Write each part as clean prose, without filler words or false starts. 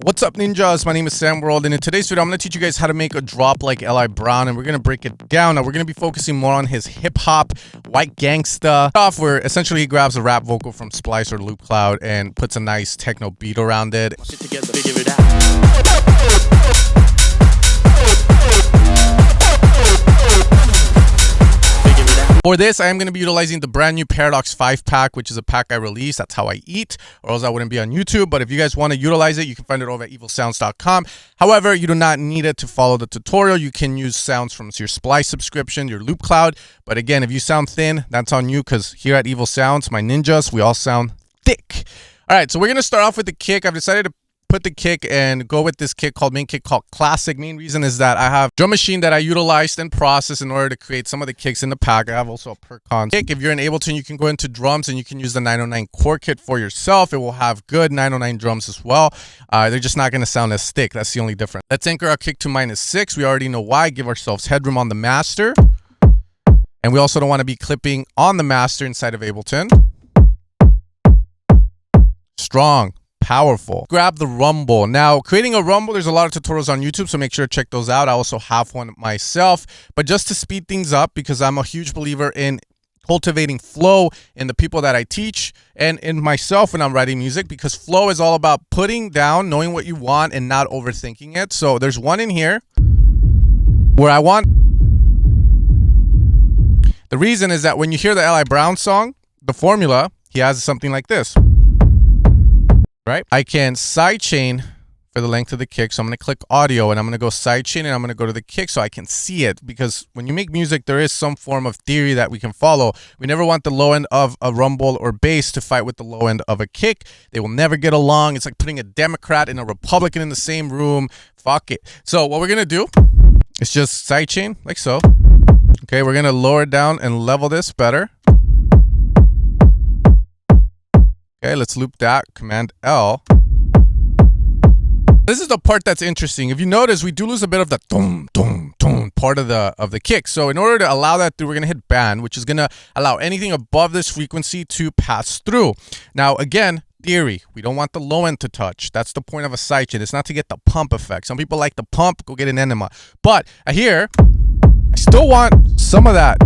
What's up, ninjas? My name is Sam World, and in today's video I'm going to teach you guys how to make a drop like Li Brown, and we're going to break it down. Now we're going to be focusing more on his hip-hop white gangsta stuff, where essentially he grabs a rap vocal from Splice or Loopcloud and puts a nice techno beat around it. Shit together, figure it out. For this, I am going to be utilizing the brand new Paradox 5-pack, which is a pack I released. That's how I eat, or else I wouldn't be on YouTube. But if you guys want to utilize it, you can find it over at evilsounds.com. However, you do not need it to follow the tutorial. You can use sounds from your Splice subscription, your Loopcloud. But again, if you sound thin, that's on you, because here at Evil Sounds, my ninjas, we all sound thick. All right, so we're going to start off with the kick. I've decided to put the kick and go with this kick called Classic. Main reason is that I have a drum machine that I utilized and processed in order to create some of the kicks in the pack. I have also a Percon kick. If you're in Ableton, you can go into drums and you can use the 909 core kit for yourself. It will have good 909 drums as well. They're just not going to sound as thick. That's the only difference. Let's anchor our kick to -6. We already know why. Give ourselves headroom on the master. And we also don't want to be clipping on the master inside of Ableton. Strong. Powerful. Grab the rumble. Now, creating a rumble, there's a lot of tutorials on YouTube, so make sure to check those out. I also have one myself, but just to speed things up, because I'm a huge believer in cultivating flow in the people that I teach and in myself when I'm writing music, because flow is all about putting down, knowing what you want and not overthinking it. So there's one in here where I want. The reason is that when you hear the Li Brown song, the formula, he has something like this. Right? I can sidechain for the length of the kick. So I'm going to click audio and I'm going to go sidechain and I'm going to go to the kick so I can see it. Because when you make music, there is some form of theory that we can follow. We never want the low end of a rumble or bass to fight with the low end of a kick. They will never get along. It's like putting a Democrat and a Republican in the same room. Fuck it. So what we're going to do is just sidechain like so. Okay, we're going to lower it down and level this better. Okay, let's loop that, Command L. This is the part that's interesting. If you notice, we do lose a bit of the dum dum dum part of the kick. So in order to allow that through, we're gonna hit band, which is gonna allow anything above this frequency to pass through. Now again, theory, we don't want the low end to touch. That's the point of a sidechain. It's not to get the pump effect. Some people like the pump, go get an enema. But here, I still want some of that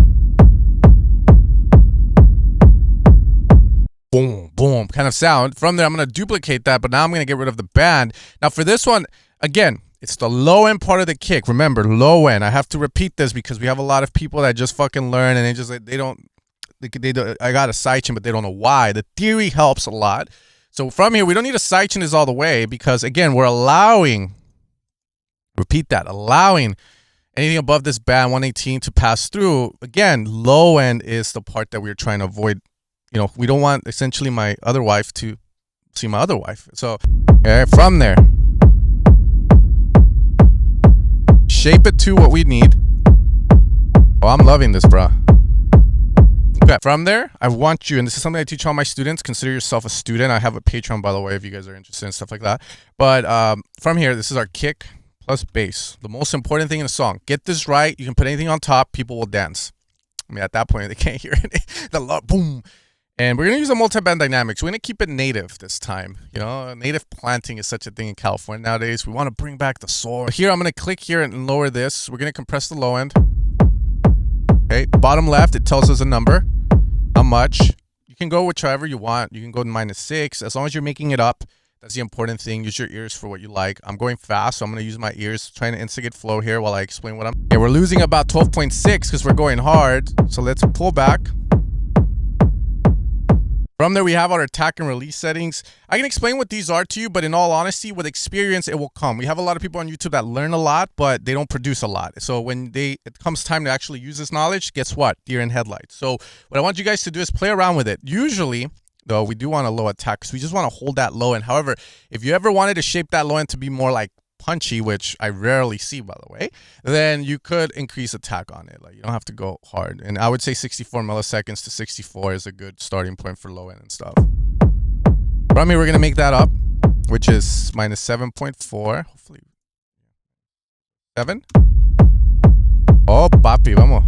boom, boom kind of sound. From there, I'm going to duplicate that, but now I'm going to get rid of the band. Now for this one, again, it's the low end part of the kick. Remember, low end. I have to repeat this because we have a lot of people that just fucking learn and they don't, I got a sidechain, but they don't know why. The theory helps a lot. So from here, we don't need a sidechain this all the way because again, we're allowing, repeat that, allowing anything above this band 118 to pass through. Again, low end is the part that we're trying to avoid. You know, we don't want essentially my other wife to see my other wife. So, okay, from there, shape it to what we need. Oh, I'm loving this, bro. Okay, from there, I want you, and this is something I teach all my students. Consider yourself a student. I have a Patreon, by the way, if you guys are interested in stuff like that. But from here, this is our kick plus bass. The most important thing in a song. Get this right. You can put anything on top. People will dance. I mean, at that point, they can't hear it. The boom. And we're going to use a multi-band dynamics. We're going to keep it native this time. You know, native planting is such a thing in California nowadays. We want to bring back the soul. Here, I'm going to click here and lower this. We're going to compress the low end. Okay, bottom left, it tells us a number. How much? You can go whichever you want. You can go to -6. As long as you're making it up, that's the important thing. Use your ears for what you like. I'm going fast, so I'm going to use my ears, trying to instigate flow here while I explain what I'm... Okay, we're losing about 12.6 because we're going hard. So let's pull back. From there, we have our attack and release settings. I can explain what these are to you, but in all honesty, with experience, it will come. We have a lot of people on YouTube that learn a lot, but they don't produce a lot. So when it comes time to actually use this knowledge, guess what? Deer in headlights. So what I want you guys to do is play around with it. Usually, though, we do want a low attack because we just want to hold that low end. However, if you ever wanted to shape that low end to be more like punchy, which I rarely see, by the way, then you could increase attack on it. Like, you don't have to go hard. And I would say 64 milliseconds to 64 is a good starting point for low end and stuff. From here, we're going to make that up, which is -7.4. Hopefully 7. Oh, papi, vamos.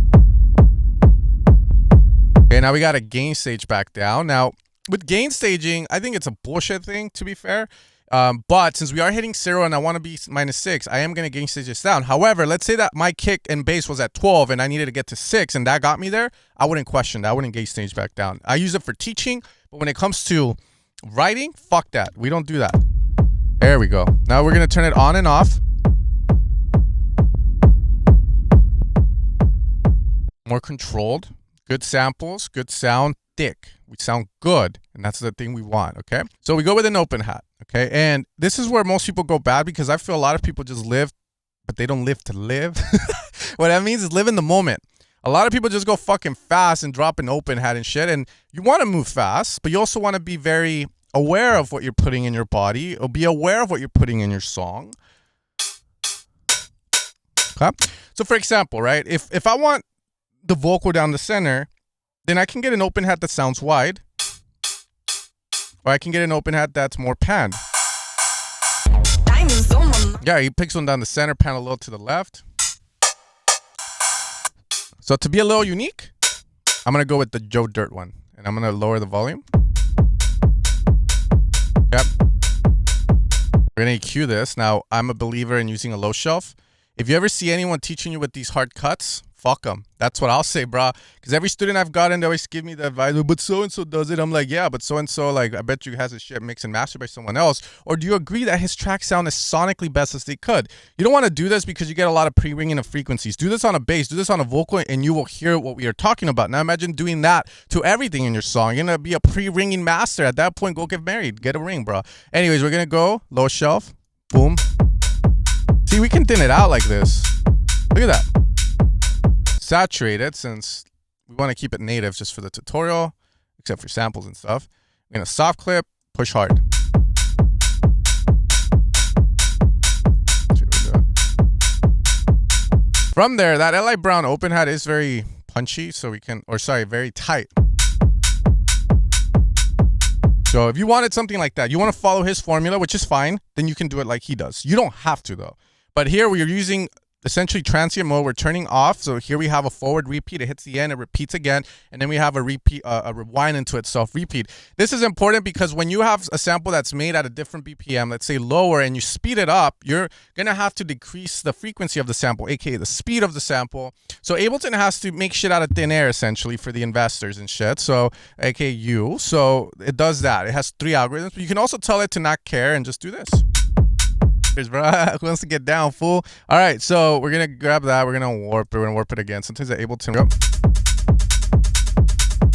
Okay, now we got a gain stage back down. Now, with gain staging, I think it's a bullshit thing, to be fair. But since we are hitting 0 and I want to be -6, I am going to gain stage this down. However, let's say that my kick and bass was at 12 and I needed to get to 6 and that got me there. I wouldn't question that. I wouldn't gauge stage back down. I use it for teaching, but when it comes to writing, fuck that. We don't do that. There we go. Now we're going to turn it on and off. More controlled. Good samples, good sound, thick. We sound good, and that's the thing we want, okay? So we go with an open hat, okay? And this is where most people go bad because I feel a lot of people just live, but they don't live to live. What that means is live in the moment. A lot of people just go fucking fast and drop an open hat and shit, and you want to move fast, but you also want to be very aware of what you're putting in your body or be aware of what you're putting in your song. Okay? So for example, right, if I want the vocal down the center, then I can get an open hat that sounds wide, or I can get an open hat that's more panned. Yeah, he picks one down the center, pan a little to the left. So to be a little unique, I'm gonna go with the Joe Dirt one, and I'm gonna lower the volume. Yep. We're gonna EQ this. Now, I'm a believer in using a low shelf. If you ever see anyone teaching you with these hard cuts, fuck them. That's what I'll say, bro. Because every student I've gotten, they always give me the advice, but so-and-so does it. I'm like, yeah, but so-and-so, like, I bet you has his shit mixed and mastered by someone else. Or do you agree that his tracks sound as sonically best as they could? You don't want to do this because you get a lot of pre-ringing of frequencies. Do this on a bass, do this on a vocal, and you will hear what we are talking about. Now imagine doing that to everything in your song. You're going to be a pre-ringing master. At that point, go get married. Get a ring, bro. Anyways, we're going to go low shelf. Boom. See, we can thin it out like this. Look at that. Saturate it since we want to keep it native just for the tutorial, except for samples and stuff. We're going to soft clip, push hard. From there, that L.I. Brown open hat is very punchy, so we can, or sorry, very tight. So if you wanted something like that, you want to follow his formula, which is fine, then you can do it like he does. You don't have to though. But here we are using essentially transient mode. We're turning off. So here we have a forward repeat. It hits the end, it repeats again, and then we have a repeat, a rewind into itself repeat. This is important because when you have a sample that's made at a different BPM, let's say lower, and you speed it up, you're gonna have to decrease the frequency of the sample, aka the speed of the sample. So Ableton has to make shit out of thin air essentially for the investors and shit. So aka you. So it does that. It has 3 algorithms. But you can also tell it to not care and just do this. Bro, who wants to get down, fool? All right, so we're gonna grab that. We're gonna warp it. We're gonna warp it again. Sometimes they're able to go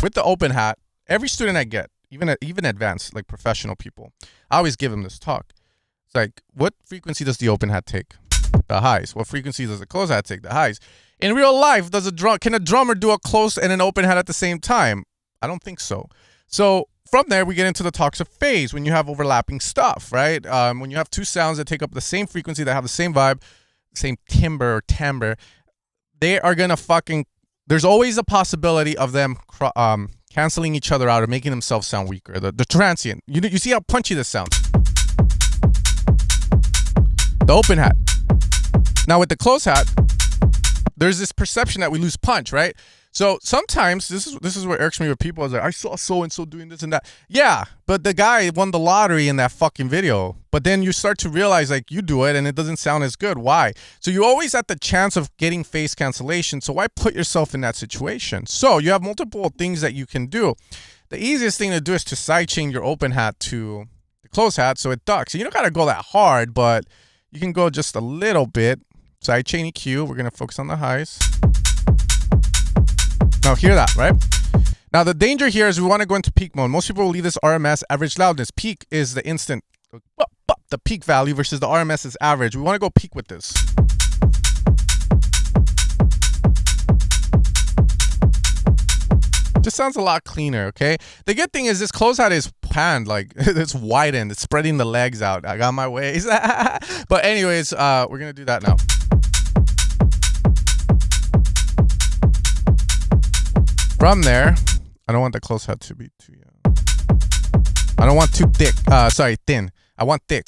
with the open hat. Every student I get, even advanced, like professional people, I always give them this talk. It's like, what frequency does the open hat take? The highs. What frequency does the close hat take? The highs. In real life, can a drummer do a close and an open hat at the same time? I don't think so. So from there, we get into the talks of phase when you have overlapping stuff, right? When you have two sounds that take up the same frequency, that have the same vibe, same timbre or timbre, they are going to fucking, there's always a possibility of them canceling each other out or making themselves sound weaker. The transient, you see how punchy this sounds. The open hat. Now with the close hat, there's this perception that we lose punch, right? So sometimes this is what irks me with people. Is like, I saw so-and-so doing this and that. Yeah, but the guy won the lottery in that fucking video. But then you start to realize like you do it and it doesn't sound as good. Why? So you always at the chance of getting phase cancellation. So why put yourself in that situation? So you have multiple things that you can do. The easiest thing to do is to sidechain your open hat to the close hat so it ducks. You don't got to go that hard, but you can go just a little bit. Sidechain EQ. We're going to focus on the highs. Now hear that, right? Now the danger here is we want to go into peak mode. Most people will leave this RMS, average loudness. Peak is the instant, the peak value versus the RMS is average. We want to go peak with this. Just sounds a lot cleaner, okay? The good thing is this close hat is panned, like it's widened. It's spreading the legs out. I got my ways. But anyways, we're going to do that now. From there, I don't want the close hat to be too young. I don't want too thick. Sorry, thin. I want thick.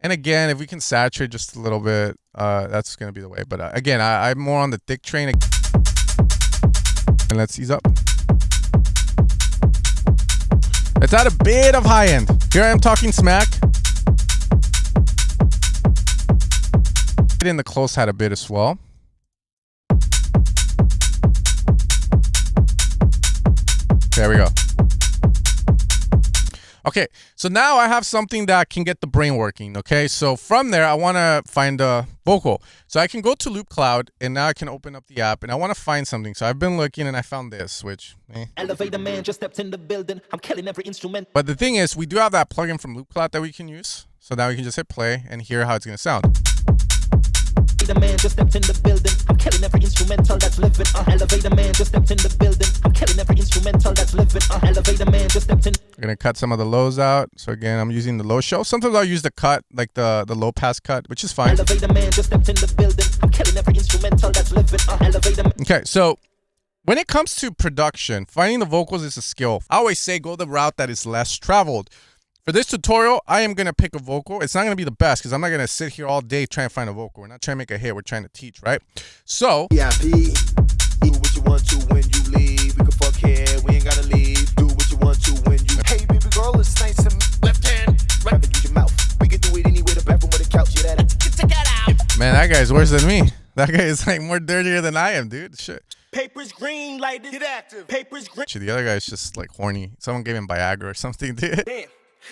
And again, if we can saturate just a little bit, that's going to be the way. But again, I'm more on the thick train. And let's ease up. Let's add a bit of high end. Here I am talking smack. Get in the close hat a bit as well. There we go. Okay, so now I have something that can get the brain working, okay? So from there, I want to find a vocal. So I can go to Loopcloud, and now I can open up the app, and I want to find something. So I've been looking, and I found this, which... Elevator man just stepped in the building. I'm killing every instrument. But the thing is, we do have that plugin from Loopcloud that we can use. So now we can just hit play and hear how it's going to sound. Elevator man just stepped in the building. I'm killing every instrumental that's living. Elevator man just stepped in the building. I'm killing every instrumental that's living. Elevator man just stepped in. We're gonna cut some of the lows out. So again, I'm using the low show. Sometimes I'll use the cut, like the low pass cut, which is fine. Elevator man just stepped in the building. I'm killing every instrumental that's living. Elevator. Okay, so when it comes to production, finding the vocals is a skill. I always say go the route that is less traveled. For this tutorial, I am going to pick a vocal. It's not going to be the best because I'm not going to sit here all day trying to find a vocal. We're not trying to make a hit. We're trying to teach, right? So, do what you want to when you leave. We can fuck here. We ain't got to leave. Do what you want to when you... Hey, baby girl, it's nice and left hand. Right, use your mouth. We can do it anywhere. The bathroom or the couch. Yeah, that. Man, that guy's worse than me. That guy is like more dirtier than I am, dude. Shit. Paper's green, light it active. Paper's green. The other guy's just like horny. Someone gave him Viagra or something, dude. Damn.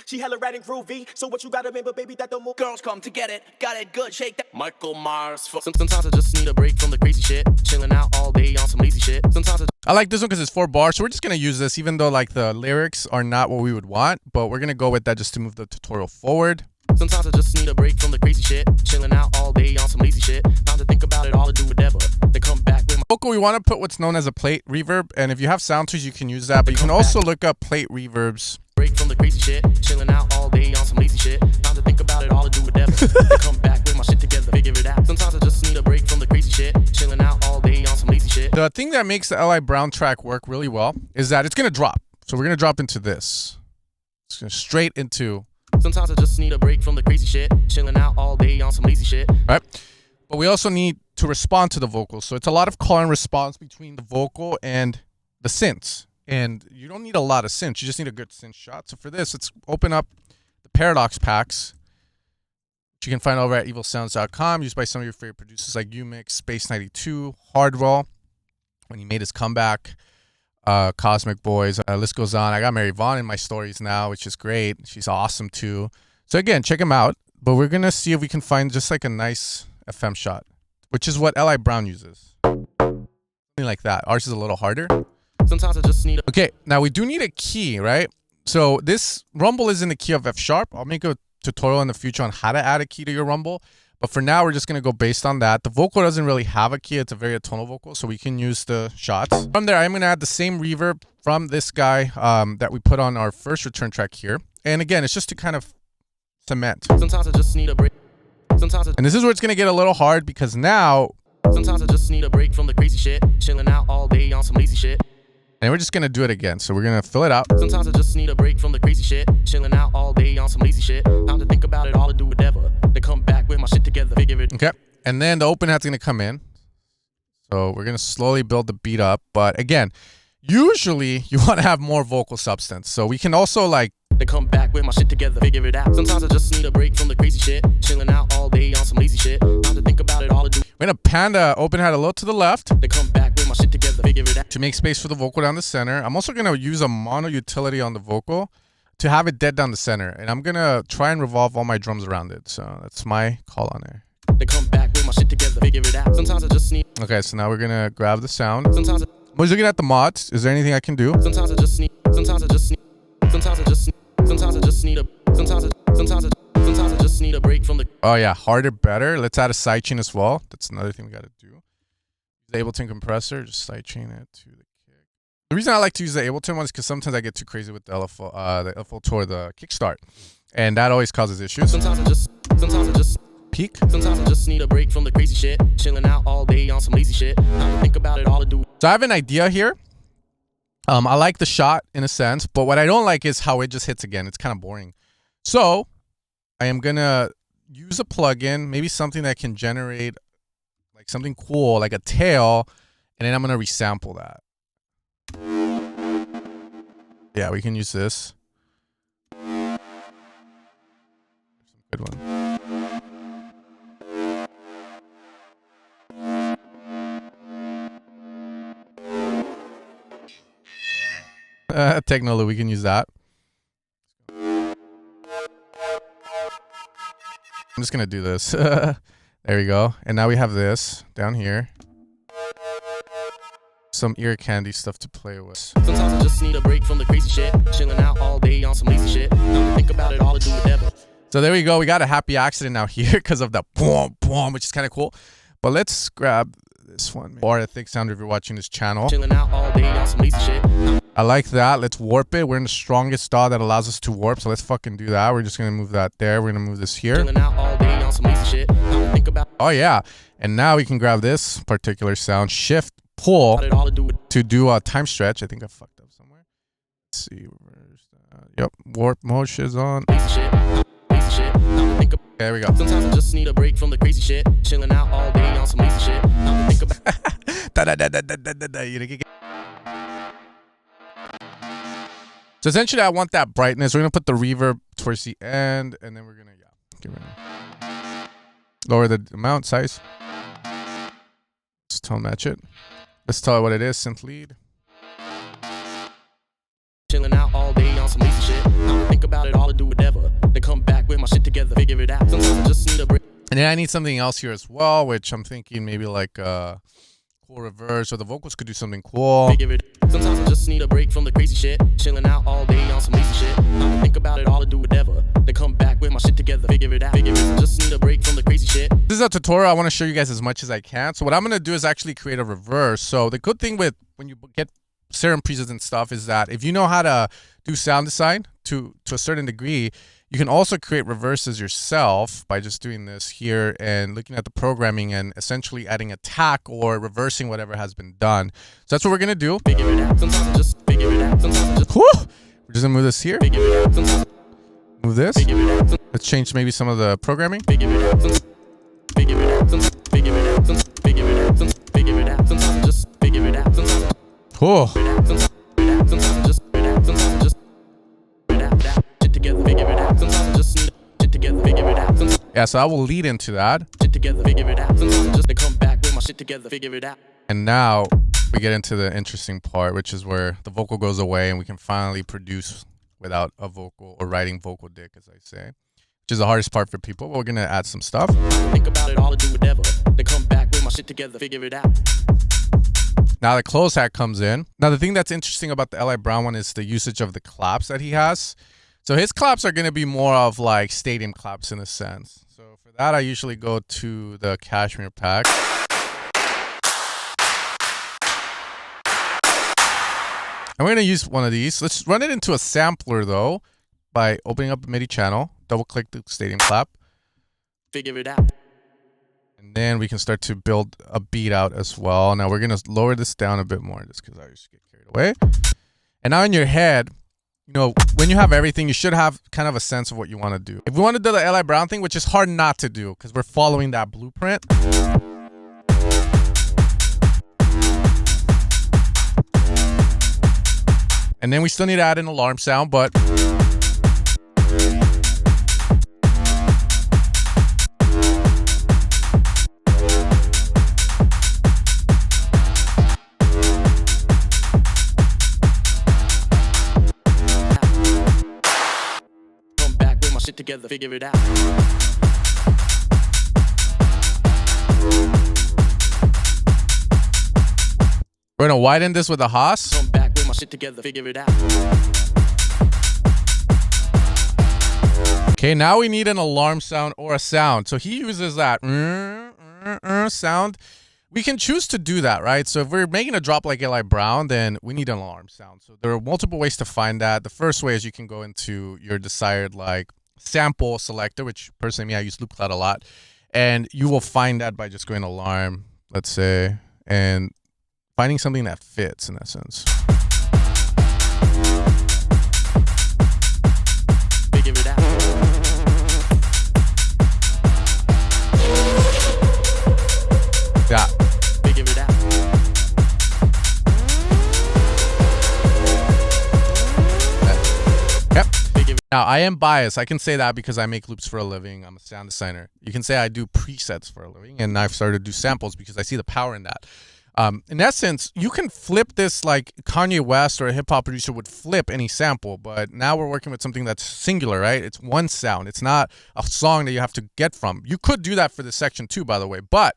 She hella riding groovy, so what you gotta remember, baby, that the more girls come to get it. Got it good, shake that. Michael Myers. Sometimes I just need a break from the crazy shit. Chilling out all day on some lazy shit. Sometimes I like this one because it's 4 bars, so we're just gonna use this, even though like the lyrics are not what we would want, but we're gonna go with that just to move the tutorial forward. Sometimes I just need a break from the crazy shit. Chilling out all day on some lazy shit. Time to think about it all, to do whatever. They come back with my vocal. We want to put what's known as a plate reverb, and if you have Soundtoys, you can use that, but you can also look up plate reverbs. Break from the crazy shit, chilling out all day on some lazy shit. Time to think about it all, to do whatever. They come back with my shit together, figure it out. Sometimes I just need a break from the crazy shit, chilling out all day on some lazy shit. The thing that makes the L.I. Brown track work really well is that it's gonna drop. So we're gonna drop into this. It's gonna straight into. Sometimes I just need a break from the crazy shit, chilling out all day on some lazy shit. Right, but we also need to respond to the vocals. So it's a lot of call and response between the vocal and the synths. And you don't need a lot of synths. You just need a good synth shot. So for this, let's open up the Paradox packs, which you can find over at evilsounds.com, used by some of your favorite producers like Umix, Space 92, Hardwell, when he made his comeback, Cosmic Boys. List goes on. I got Mary Vaughn in my stories now, which is great. She's awesome too. So again, check him out. But we're going to see if we can find just like a nice FM shot, which is what L.I. Brown uses. Something like that. Ours is a little harder. Sometimes I just need okay, now we do need a key, right? So this rumble is in the key of F sharp. I'll make a tutorial in the future on how to add a key to your rumble. But for now, we're just going to go based on that. The vocal doesn't really have a key. It's a very atonal vocal, so we can use the shots. From there, I'm going to add the same reverb from this guy that we put on our first return track here. And again, it's just to kind of cement. Sometimes I just need a break. And this is where it's going to get a little hard because now... Sometimes I just need a break from the crazy shit. Chilling out all day on some lazy shit. And we're just going to do it again. So we're going to fill it out. Sometimes I just need a break from the crazy shit. Chilling out all day on some lazy shit. Time to think about it all, to do whatever. They come back with my shit together. Figure it. Okay. And then the open hat's going to come in. So we're going to slowly build the beat up. But again, usually you want to have more vocal substance. So we can also like... They come back with my shit together. Figure it out. Sometimes I just need a break from the crazy shit. Chilling out all day on some lazy shit. Time to think about it all, to do... We're going to pan the open hat a little to the left. They come back with my shit together. Figure it out. To make space for the vocal down the center. I'm also going to use a mono utility on the vocal to have it dead down the center. And I'm going to try and revolve all my drums around it. So that's my call on there. They come back with my shit together. Figure it out. Sometimes I just need... Okay, so now we're going to grab the sound. Sometimes I was looking at the mods. Is there anything I can do? Sometimes I just need... Sometimes I just need... Sometimes I just need... Sometimes I just need a... Sometimes I just need a break from the... Oh yeah, harder, better. Let's add a sidechain as well. That's another thing we got to do. Use the Ableton compressor. Just sidechain it to the kick. The reason I like to use the Ableton one is because sometimes I get too crazy with the LFO tour, the kickstart, and that always causes issues. Sometimes I just peak. Sometimes I just need a break from the crazy shit. Chilling out all day on some lazy shit. Time to think about it all, to do. So I have an idea here. I like the shot in a sense, but what I don't like is how it just hits again. It's kind of boring. So I am going to use a plugin, maybe something that can generate like something cool, like a tail, and then I'm going to resample that. Yeah, we can use this. Good one. Techno, we can use that. I'm just gonna do this. There we go. And now we have this down here. Some ear candy stuff to play with. Sometimes I just need a break from the crazy shit. Chilling out all day on some lazy shit. Don't think about it all to do whatever. So there we go. We got a happy accident now here because of the boom, boom, which is kind of cool. But let's grab this one. Or a thick sound if you're watching this channel. Chilling out all day on some lazy shit. I like that. Let's warp it. We're in the strongest DAW that allows us to warp. So let's fucking do that. We're just going to move that there. We're going to move this here. Chilling out all day on some lazy shit. Don't think about. Oh, yeah. And now we can grab this particular sound. Shift, pull to do a time stretch. I think I fucked up somewhere. Let's see. Where's that? Yep. Warp mode shit's on. There we go. Sometimes I just need a break from the crazy shit. Chilling out all day on some lazy shit. Don't think about. So essentially, I want that brightness. We're gonna put the reverb towards the end, and then we're gonna get rid of it. Lower the amount size. Let's tone match it. Let's tell it what it is. Synth lead. Chilling out all day on some lazy shit. Don't think about it all to do whatever. Then come back with my shit together, figure it out. Sometimes I just need a break. And then I need something else here as well, which I'm thinking maybe like cool reverse, or the vocals could do something cool. Figure it. Sometimes I just need a break from the crazy shit. Chilling out all day on some lazy shit. Don't think about it all to do whatever. Then come back with my shit together, figure it out. Figure it. Just need a break from the crazy shit. This is a tutorial. I want to show you guys as much as I can. So what I'm going to do is actually create a reverse. So the good thing with when you get certain presets and stuff is that if you know how to do sound design to a certain degree, you can also create reverses yourself by just doing this here and looking at the programming and essentially adding a tack or reversing whatever has been done. So that's what we're going to do. Figure it out. Sometimes I just figure it out. Sometimes I just. Whew! We're just going to move this here. Figure it out. Sometimes. Move this. Figure it out. Let's change maybe some of the programming. Figure it out. Figure it out. Figure it out. Figure it out. Figure it out. Sometimes I just figure it out. Sometimes. Cool. Sometimes I just shit together, figure it out. Sometimes I just need shit together, figure it out. Yeah, so I will lead into that. Shit together, figure it out. Sometimes I just to come back with my shit together, figure it out. And now we get into the interesting part, which is where the vocal goes away and we can finally produce without a vocal or writing vocal dick, as I say, which is the hardest part for people. But we're going to add some stuff. Think about it all to do whatever. Then come back with my shit together, figure it out. Now the close hat comes in. Now the thing that's interesting about the Eli Brown one is the usage of the claps that he has. So his claps are going to be more of like stadium claps in a sense. So for that, I usually go to the Cashmere pack. I'm going to use one of these. Let's run it into a sampler though by opening up a MIDI channel. Double click the stadium clap. Figure it out. And then we can start to build a beat out as well. Now we're going to lower this down a bit more just because I used to get carried away. And now in your head, you know, when you have everything, you should have kind of a sense of what you want to do. If we want to do the Eli Brown thing, which is hard not to do because we're following that blueprint. And then we still need to add an alarm sound, but together, figure it out. We're gonna widen this with a Haas. Come back with my shit together, figure it out. Okay, now we need an alarm sound or a sound. So he uses that sound. We can choose to do that, right? So if we're making a drop like Eli Brown, then we need an alarm sound. So there are multiple ways to find that. The first way is you can go into your desired like sample selector, which personally I use Loopcloud a lot, and you will find that by just going alarm, let's say, and finding something that fits in essence. Figure it out. Yeah. Figure it out. Yep. Now, I am biased. I can say that because I make loops for a living. I'm a sound designer. You can say I do presets for a living, and I've started to do samples because I see the power in that. In essence, you can flip this like Kanye West or a hip-hop producer would flip any sample, but now we're working with something that's singular, right? It's one sound. It's not a song that you have to get from. You could do that for this section too, by the way, but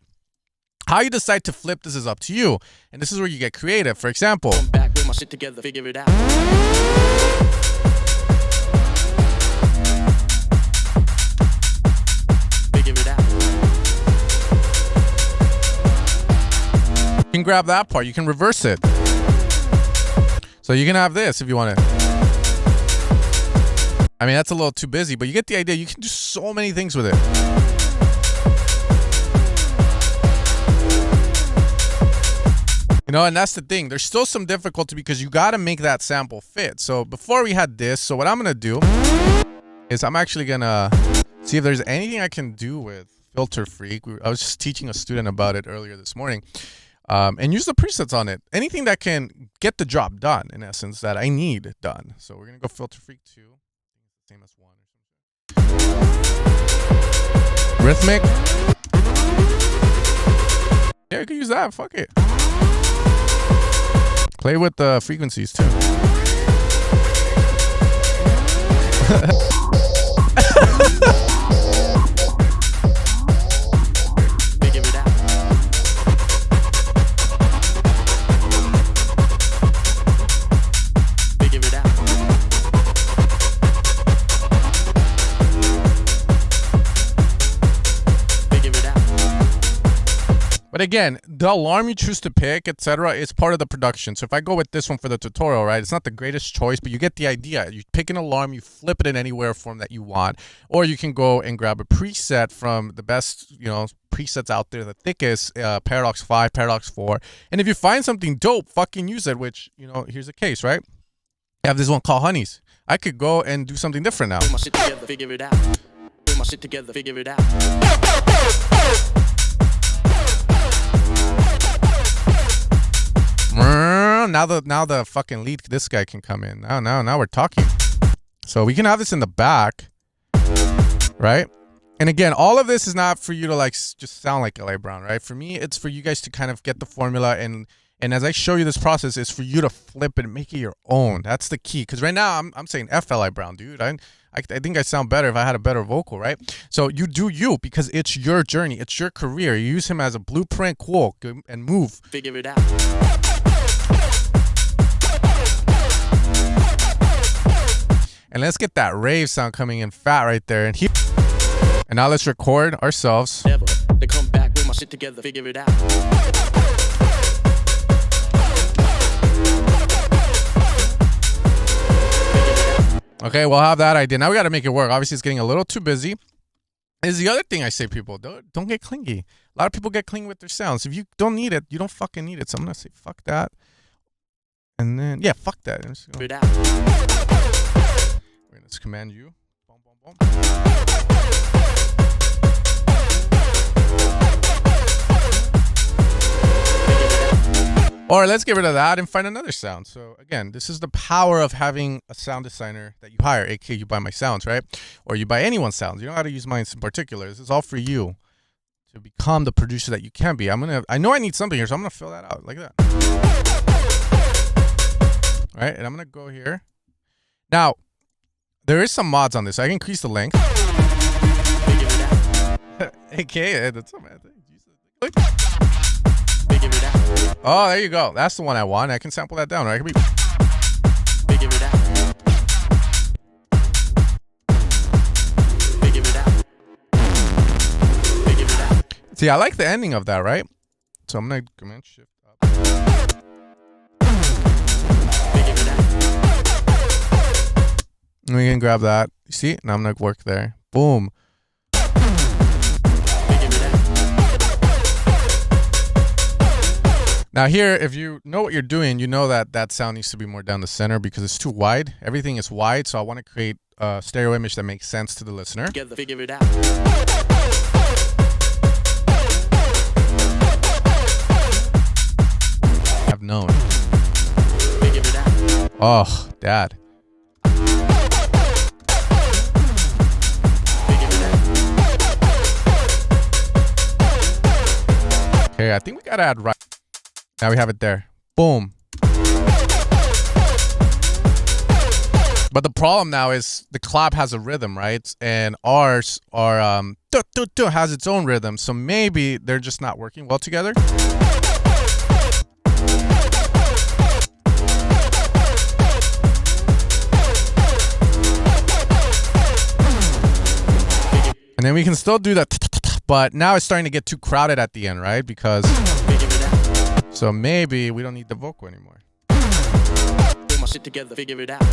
how you decide to flip this is up to you. And this is where you get creative. For example, Come back with my shit together, figure it out. Figure it out. you can grab that part. You can reverse it. So you can have this if you want it. I mean, that's a little too busy, but you get the idea. You can do so many things with it. You know, and that's the thing. There's still some difficulty because you got to make that sample fit. So before we had this, so what I'm going to do is I'm actually going to see if there's anything I can do with Filfreaky. I was just teaching a student about it earlier this morning. And use the presets on it. Anything that can get the job done, in essence, that I need done. So we're going to go Filfreaky 2. Same as 1 or something. Rhythmic. Yeah, you can use that. Fuck it. Play with the frequencies too. Figure it out. Figure it out. Figure it out. But again, the alarm you choose to pick, etc., is part of the production. So if I go with this one for the tutorial, right, it's not the greatest choice, but you get the idea. You pick an alarm, you flip it in anywhere form that you want, or you can go and grab a preset from the best, you know, presets out there, the thickest, Paradox 5, Paradox 4. And if you find something dope, fucking use it, which, you know, here's the case, right? I have this one called Honeys. I could go and do something different now. Put my shit together, figure it out. Put my shit together, figure it out. Now the fucking lead, this guy can come in. Now we're talking. So we can have this in the back, right? And again, all of this is not for you to like just sound like LA Brown, right? For me, it's for you guys to kind of get the formula, and as I show you this process, is for you to flip it and make it your own. That's the key. Because right now I'm saying F LA Brown, dude. I think I sound better if I had a better vocal, right? So you do you, because it's your journey, it's your career. You use him as a blueprint, cool, and move. Figure it out. And let's get that rave sound coming in fat right there. And now let's record ourselves. Never. They come back with my shit together, figure it out. Okay, we'll have that idea. Now we got to make it work. Obviously, it's getting a little too busy. Is the other thing I say, people, don't get clingy. A lot of people get clingy with their sounds. If you don't need it, you don't fucking need it. So I'm going to say, fuck that. And then, yeah, fuck that. I'm just gonna, Figure it out. we're going to command you. Boom, boom, boom. Or let's get rid of that and find another sound. So again, this is the power of having a sound designer that you hire, aka you buy my sounds, right? Or you buy anyone's sounds. You don't have to use mine in particular. This is all for you to become the producer that you can be. I know I need something here, so I'm gonna fill that out like that. All right, and I'm gonna go here. Now, there is some mods on this. I can increase the length. aka that's so bad. Oh, there you go. That's the one I want. I can sample that down, right? I can be... Figure it out. Figure it out. Figure it out. See, I like the ending of that, right? So I'm gonna command shift up. Figure it out. And we can grab that. You see? Now I'm gonna work there. Boom. Now here, if you know what you're doing, you know that that sound needs to be more down the center because it's too wide. Everything is wide, so I want to create a stereo image that makes sense to the listener. Together, figure it out. I've known. Figure it out. Oh, Dad. I think we gotta add right. Now we have it there. Boom. But the problem now is the clap has a rhythm, right? And ours are has its own rhythm. So maybe they're just not working well together. And then we can still do that, but now it's starting to get too crowded at the end, right? Because so maybe we don't need the vocal anymore. Put my shit together, figure it out.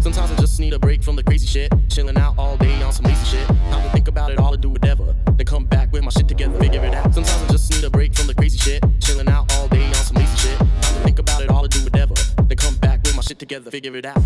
Sometimes I just need a break from the crazy shit. Chilling out all day on some lazy shit. Time to think about it all and do whatever. Then come back with my shit together, figure it out. Sometimes I just need a break from the crazy shit. Chilling out all day on some lazy shit. Time to think about it all and do whatever. Then come back with my shit together, figure it out.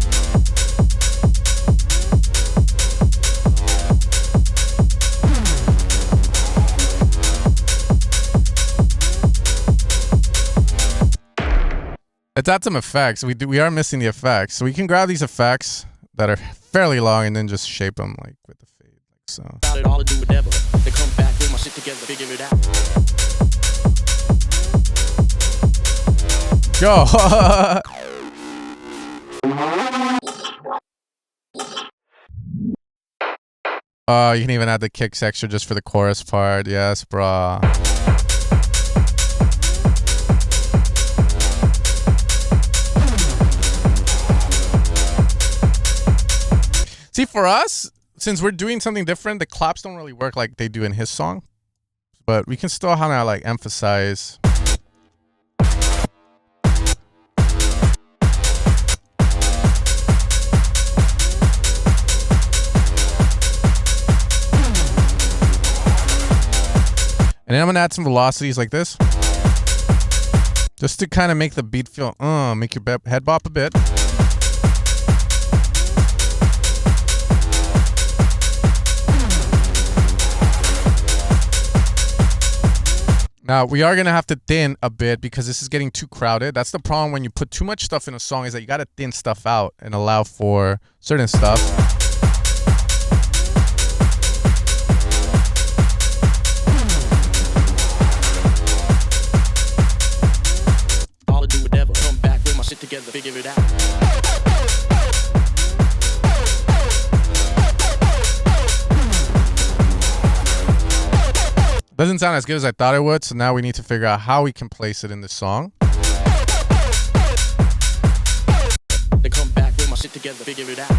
Let's add some effects. We are missing the effects. So we can grab these effects that are fairly long and then just shape them like with the fade, like so. About it all and do whatever. Then come back with my shit together, figure it out. Go. Oh, you can even add the kicks extra just for the chorus part. Yes, brah. See, for us, since we're doing something different, the claps don't really work like they do in his song. But we can still kind of like emphasize. And then I'm going to add some velocities like this. Just to kind of make the beat feel, make your head bop a bit. Now, we are going to have to thin a bit because this is getting too crowded. That's the problem when you put too much stuff in a song, is that you got to thin stuff out and allow for certain stuff. All I do whatever, come back with my shit together, figure it out. Doesn't sound as good as I thought it would, so now we need to figure out how we can place it in the song. They come back with my shit together, figure it out.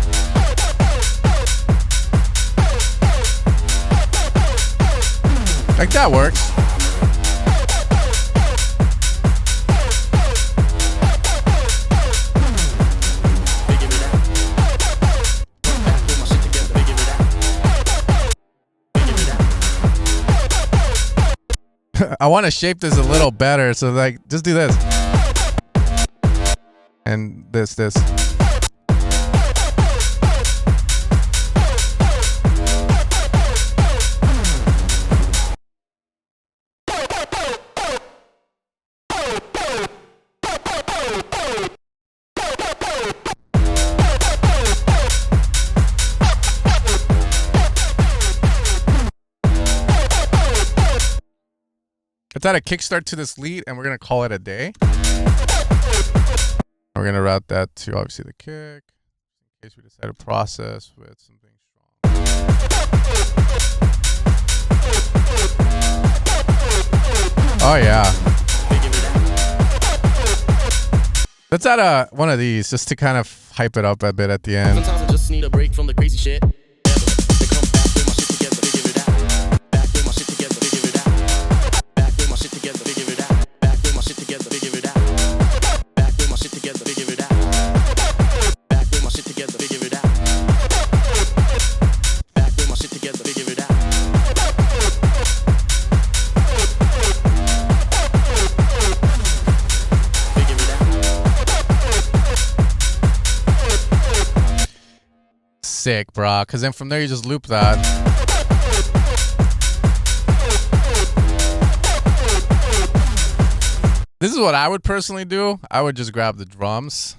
Like that works. Figure it out. Come back with my shit together, figure it out. Figure it out. I want to shape this a little better, so like just do this and this. Let's add a kickstart to this lead, and we're gonna call it a day. We're gonna route that to obviously the kick, in case we decide to process with something strong. Oh yeah. Let's add one of these just to kind of hype it up a bit at the end. Sometimes I just need a break from the crazy shit. They come back with my shit together, figure it out. Back with my shit together, figure it out. Back with my shit together, figure it out. Back with my shit together, figure it out. Back with my shit together, figure it out. Back with my shit together, figure it out. Back with my shit together, figure it out. Figure it out. Sick, bro. Because then from there you just loop that. This is what I would personally do. I would just grab the drums.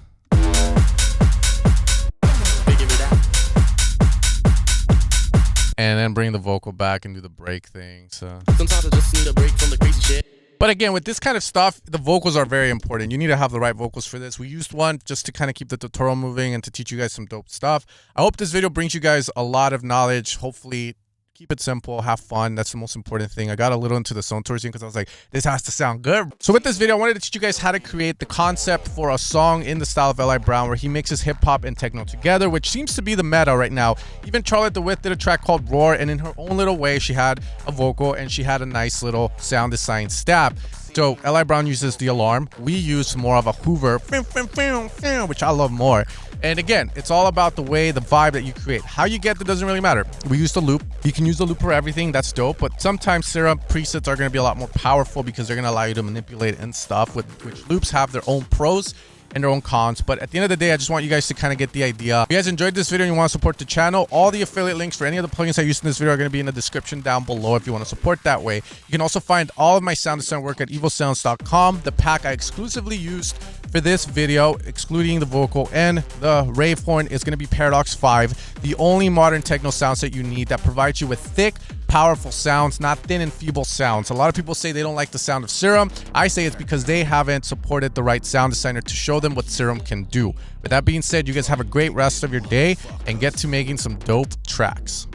And then bring the vocal back and do the break thing. So Sometimes I just need a break from the crazy shit. but again, with this kind of stuff, the vocals are very important. You need to have the right vocals for this. We used one just to kind of keep the tutorial moving and to teach you guys some dope stuff. I hope this video brings you guys a lot of knowledge. Hopefully, keep it simple, have fun. That's the most important thing. I got a little into the Soundtoys because I was like, this has to sound good. So with this video, I wanted to teach you guys how to create the concept for a song in the style of Li Brown, where he mixes hip hop and techno together, which seems to be the meta right now. Even Charlotte De Witte did a track called Roar, and in her own little way, she had a vocal and she had a nice little sound design stab. So Li Brown uses the alarm. We use more of a Hoover, which I love more. And again, it's all about the way, the vibe that you create. How you get there doesn't really matter. We use the loop. You can use the loop for everything. That's dope. But sometimes Serum presets are going to be a lot more powerful because they're going to allow you to manipulate and stuff, which loops have their own pros and their own cons. But at the end of the day, I just want you guys to kind of get the idea. If you guys enjoyed this video and you want to support the channel, all the affiliate links for any of the plugins I used in this video are going to be in the description down below if you want to support that way. You can also find all of my sound design work at evilsounds.com. The pack I exclusively used for this video, excluding the vocal and the rave horn, is going to be Paradox 5, the only modern techno sound set you need that provides you with thick, powerful sounds, not thin and feeble sounds. A lot of people say they don't like the sound of Serum. I say it's because they haven't supported the right sound designer to show them what Serum can do. With that being said, you guys have a great rest of your day and get to making some dope tracks.